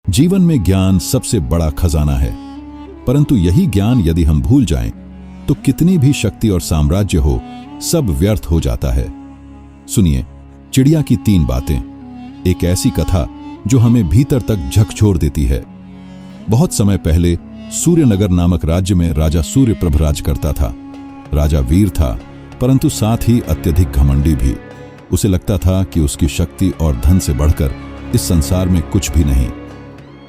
जीवन में ज्ञान सबसे बड़ा खजाना है, परंतु यही ज्ञान यदि हम भूल जाएं, तो कितनी भी शक्ति और साम्राज्य हो, सब व्यर्थ हो जाता है। सुनिए चिड़िया की 3 बातें, एक ऐसी कथा जो हमें भीतर तक झकझोर देती है। बहुत समय पहले सूर्यनगर नामक राज्य में राजा सूर्यप्रभ राज करता था। राजा वीर था, परंतु साथ ही अत्यधिक घमंडी भी। उसे लगता था कि उसकी शक्ति और धन से बढ़कर इस संसार में कुछ भी नहीं।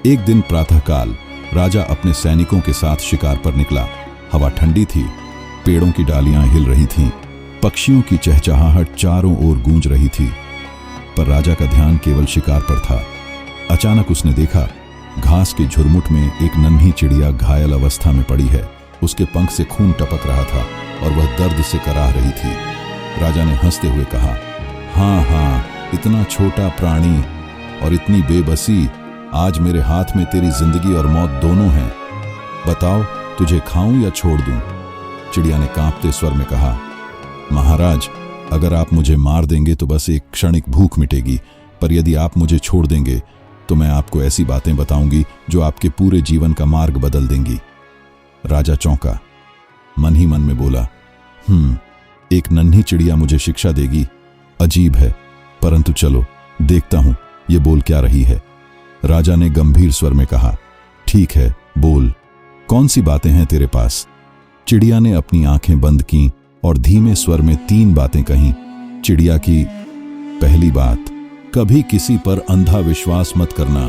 एक दिन प्रातःकाल राजा अपने सैनिकों के साथ शिकार पर निकला। हवा ठंडी थी, पेड़ों की डालियां हिल रही थीं, पक्षियों की चहचहाहट चारों ओर गूंज रही थी, पर राजा का ध्यान केवल शिकार पर था। अचानक उसने देखा, घास के झुरमुट में एक नन्ही चिड़िया घायल अवस्था में पड़ी है। उसके पंख से खून टपक रहा था और वह दर्द से कराह रही थी। राजा ने हंसते हुए कहा, हाँ, इतना छोटा प्राणी और इतनी बेबसी, आज मेरे हाथ में तेरी जिंदगी और मौत दोनों हैं। बताओ, तुझे खाऊं या छोड़ दूं? चिड़िया ने कांपते स्वर में कहा, महाराज, अगर आप मुझे मार देंगे तो बस एक क्षणिक भूख मिटेगी, पर यदि आप मुझे छोड़ देंगे तो मैं आपको ऐसी बातें बताऊंगी जो आपके पूरे जीवन का मार्ग बदल देंगी। राजा चौंका, मन ही मन में बोला, एक नन्ही चिड़िया मुझे शिक्षा देगी? अजीब है, परंतु चलो देखता हूं ये बोल क्या रही है। राजा ने गंभीर स्वर में कहा, ठीक है, बोल, कौन सी बातें हैं तेरे पास? चिड़िया ने अपनी आंखें बंद की और धीमे स्वर में 3 बातें कहीं। चिड़िया की पहली बात, कभी किसी पर अंधा विश्वास मत करना,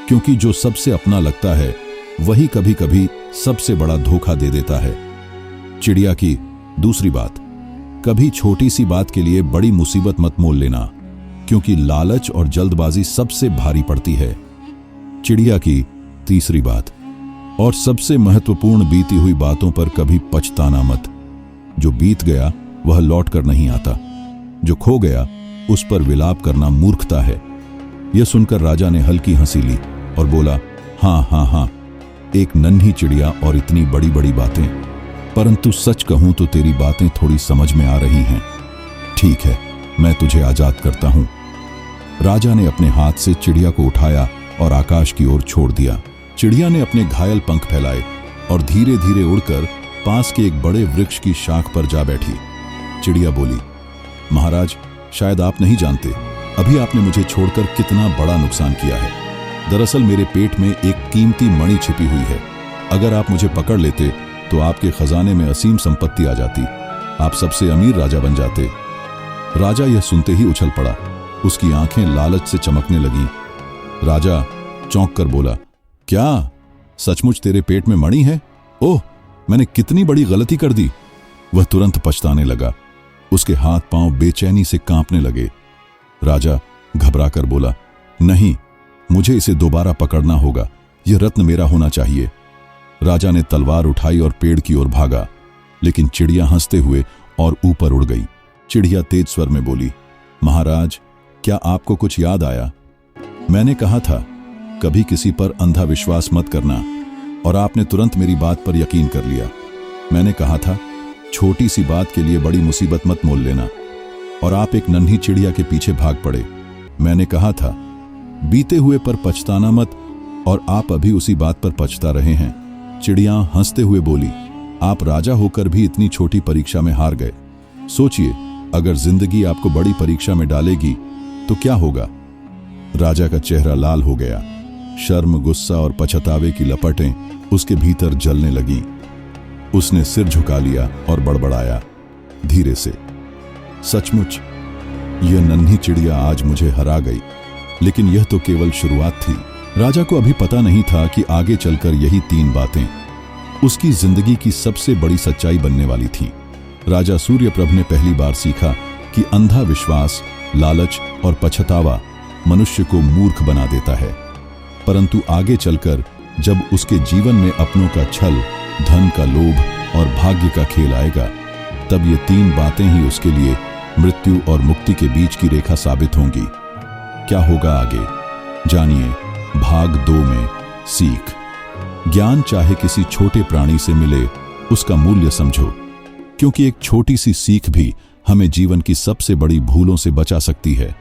क्योंकि जो सबसे अपना लगता है वही कभी कभी सबसे बड़ा धोखा दे देता है। चिड़िया की दूसरी बात, कभी छोटी सी बात के लिए बड़ी मुसीबत मत मोल लेना, क्योंकि लालच और जल्दबाजी सबसे भारी पड़ती है। चिड़िया की तीसरी बात, और सबसे महत्वपूर्ण, बीती हुई बातों पर कभी पछताना मत। जो बीत गया वह लौट कर नहीं आता, जो खो गया उस पर विलाप करना मूर्खता है। यह सुनकर राजा ने हल्की हंसी ली और बोला, हाँ, एक नन्ही चिड़िया और इतनी बड़ी बड़ी बातें, परंतु सच कहूं तो तेरी बातें थोड़ी समझ में आ रही हैं। ठीक है, मैं तुझे आजाद करता हूं। राजा ने अपने हाथ से चिड़िया को उठाया और आकाश की ओर छोड़ दिया। चिड़िया ने अपने घायल पंख फैलाए और धीरे धीरे उड़कर पास के एक बड़े वृक्ष की शाख पर जा बैठी। चिड़िया बोली, महाराज, शायद आप नहीं जानते, अभी आपने मुझे छोड़कर कितना बड़ा नुकसान किया है। दरअसल मेरे पेट में एक कीमती मणि छिपी हुई है। अगर आप मुझे पकड़ लेते तो आपके खजाने में असीम संपत्ति आ जाती, आप सबसे अमीर राजा बन जाते। राजा यह सुनते ही उछल पड़ा, उसकी आंखें लालच से चमकने लगीं। राजा चौंक कर बोला, क्या सचमुच तेरे पेट में मणि है? ओह, मैंने कितनी बड़ी गलती कर दी। वह तुरंत पछताने लगा, उसके हाथ पांव बेचैनी से कांपने लगे। राजा घबरा कर बोला, नहीं, मुझे इसे दोबारा पकड़ना होगा, यह रत्न मेरा होना चाहिए। राजा ने तलवार उठाई और पेड़ की ओर भागा, लेकिन चिड़िया हंसते हुए और ऊपर उड़ गई। चिड़िया तेज स्वर में बोली, महाराज, क्या आपको कुछ याद आया? मैंने कहा था कभी किसी पर अंधा विश्वास मत करना, और आपने तुरंत मेरी बात पर यकीन कर लिया। मैंने कहा था छोटी सी बात के लिए बड़ी मुसीबत मत मोल लेना, और आप एक नन्ही चिड़िया के पीछे भाग पड़े। मैंने कहा था बीते हुए पर पछताना मत, और आप अभी उसी बात पर पछता रहे हैं। चिड़िया हंसते हुए बोली, आप राजा होकर भी इतनी छोटी परीक्षा में हार गए। सोचिए, अगर जिंदगी आपको बड़ी परीक्षा में डालेगी तो क्या होगा? राजा का चेहरा लाल हो गया। शर्म, गुस्सा और पछतावे की लपटें उसके भीतर जलने लगीं। उसने सिर झुका लिया और बड़बड़ाया धीरे से, सचमुच यह नन्ही चिड़िया आज मुझे हरा गई, लेकिन यह तो केवल शुरुआत थी। राजा को अभी पता नहीं था कि आगे चलकर यही 3 बातें उसकी जिंदगी की सबसे बड़ी सच्चाई बनने वाली थीं। राजा सूर्यप्रभ ने पहली बार सीखा कि अंधा विश्वास, लालच और पछतावा मनुष्य को मूर्ख बना देता है, परंतु आगे चलकर जब उसके जीवन में अपनों का छल, धन का लोभ और भाग्य का खेल आएगा, तब ये 3 बातें ही उसके लिए मृत्यु और मुक्ति के बीच की रेखा साबित होंगी। क्या होगा आगे, जानिए भाग 2 में। सीख। ज्ञान चाहे किसी छोटे प्राणी से मिले, उसका मूल्य समझो, क्योंकि एक छोटी सी सीख भी हमें जीवन की सबसे बड़ी भूलों से बचा सकती है।